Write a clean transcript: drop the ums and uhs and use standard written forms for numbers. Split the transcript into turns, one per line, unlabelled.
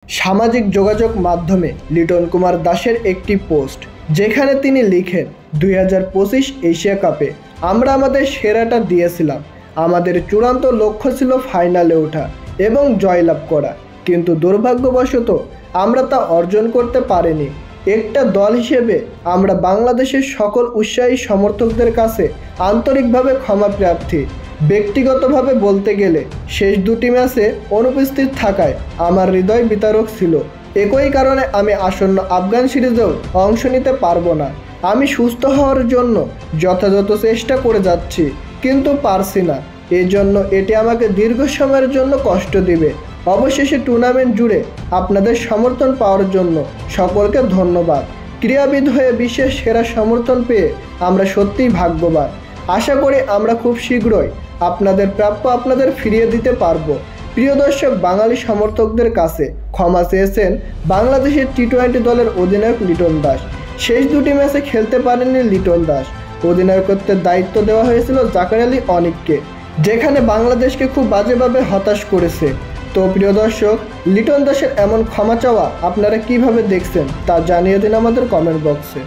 সামাজিক যোগাযোগ মাধ্যমে লিটন কুমার দাসের একটি পোস্ট, যেখানে তিনি লিখেন, 2025 এশিয়া কাপে আমরা আমাদের সেরাটা দিয়েছিলাম। আমাদের চূড়ান্ত লক্ষ্য ছিল ফাইনালে ওঠা এবং জয়লাভ করা, কিন্তু দুর্ভাগ্যবশত আমরা তা অর্জন করতে পারিনি। একটা দল হিসেবে আমরা বাংলাদেশের সকল উৎসাহী সমর্থকদের কাছে আন্তরিকভাবে ক্ষমা প্রার্থী। ব্যক্তিগতভাবে বলতে গেলে শেষ দুটি ম্যাচে অনুপস্থিত থাকায় আমার হৃদয় বিতারক ছিল। একই কারণে আমি আসন্ন আফগান সিরিজেও অংশ নিতে পারবো না। আমি সুস্থ হওয়ার জন্য যথাযথ চেষ্টা করে যাচ্ছি, কিন্তু পারছি না। এজন্য এটি আমাকে দীর্ঘ সময়ের জন্য কষ্ট দিবে। অবশেষে টুর্নামেন্ট জুড়ে আপনাদের সমর্থন পাওয়ার জন্য সকলকে ধন্যবাদ। ক্রীড়াবিদ হয়ে বিশ্বের সেরা সমর্থন পেয়ে আমরা সত্যিই ভাগ্যবান। আশা করি আমরা খুব শীঘ্রই আপনাদের প্রাপ্য আপনাদের ফিরিয়ে দিতে পারবো। প্রিয় দর্শক, বাঙালি সমর্থকদের কাছে ক্ষমা চেয়েছেন বাংলাদেশের টি-20 দলের অধিনায়ক লিটন দাস। শেষ দুটি ম্যাচে খেলতে পারেননি লিটন দাস। অধিনায়কত্বের দায়িত্ব দেওয়া হয়েছিল জাকের আলী অনিককে, যেখানে বাংলাদেশকে খুব বাজেভাবে হতাশ করেছে। তো প্রিয় দর্শক, লিটন দাসের এমন ক্ষমা চাওয়া আপনারা কিভাবে দেখছেন তা জানিয়ে দিন আমাদের কমেন্ট বক্সে।